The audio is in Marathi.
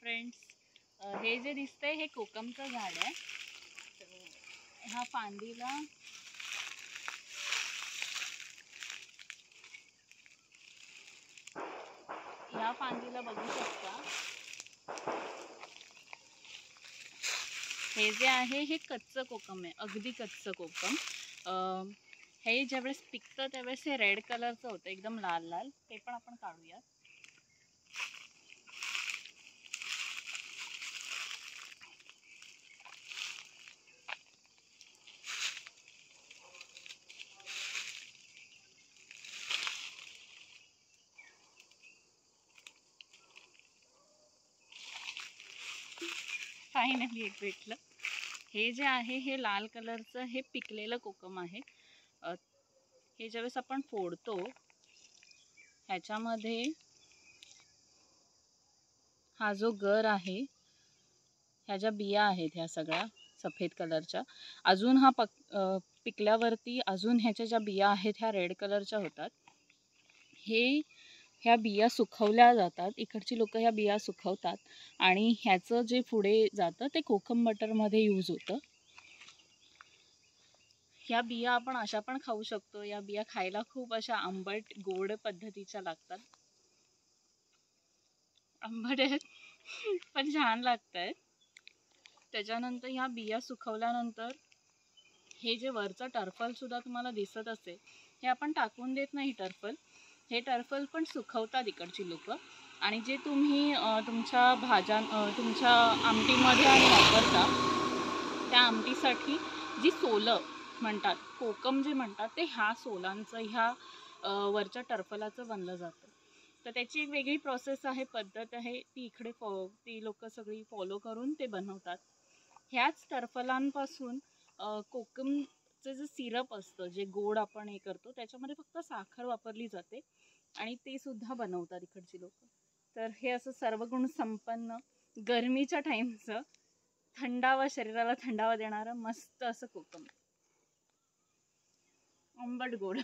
फ्रेंड्स, हे जे दिसतंय हे कोकमचं झाड आहे. ह्या फांदीला बघू शकता. हे जे आहे हे कच्चं कोकम आहे, अगदी कच्चं कोकम. हे ज्यावेळेस पिकतं त्यावेळेस हे रेड कलरचं होतं, एकदम लाल लाल. ते पण आपण काढूया. फायनली एक भेटलं. हे जे आहे हे लाल कलरचं हे पिकलेलं कोकम आहे. हे ज्यावेळेस आपण फोडतो ह्याच्यामध्ये हा जो गर आहे, ह्या ज्या बिया आहेत ह्या सगळ्या सफेद कलरच्या, अजून हा पिकल्यावरती अजून ह्याच्या ज्या बिया आहेत ह्या रेड कलरच्या होतात. ह्या बिया सुकवल्या जातात. इकडची लोक ह्या बिया सुकवतात आणि ह्याचं जे पुढे जातं ते कोकम बटरमध्ये यूज होतं. ह्या बिया आपण अशा पण खाऊ शकतो. या बिया खायला खूप अशा आंबट गोड पद्धतीच्या लागतात. आंबट आहेत पण छान लागत आहेत. त्याच्यानंतर ह्या बिया सुकवल्यानंतर हे जे वरचं टर्फल सुद्धा तुम्हाला दिसत असेल, हे आपण टाकून देत नाही टर्फल. हे टर्फल पण सुकवतात इकडची लोक. आणि जे तुम्ही तुमच्या भाज्या तुमच्या आमटीमध्ये आणि वापरता, त्या आमटीसाठी जी सोलं म्हणतात, कोकम जे म्हणतात, ते ह्या सोलांचं ह्या वरच्या टर्फलाचं बनलं जातं. तर त्याची एक वेगळी प्रोसेस आहे, पद्धत आहे, ती इकडे ती लोक सगळी फॉलो करून ते बनवतात. ह्याच टर्फलांपासून कोकमचं जे सिरप असतं, जे गोड आपण हे करतो, त्याच्यामध्ये फक्त साखर वापरली जाते आणि ते सुद्धा बनवतात इकडची लोक. तर हे असं सर्वगुण संपन्न गरमीच्या टाईमचं थंडावा, शरीराला थंडावा देणारं मस्त असं कोकम, आंबट गोड.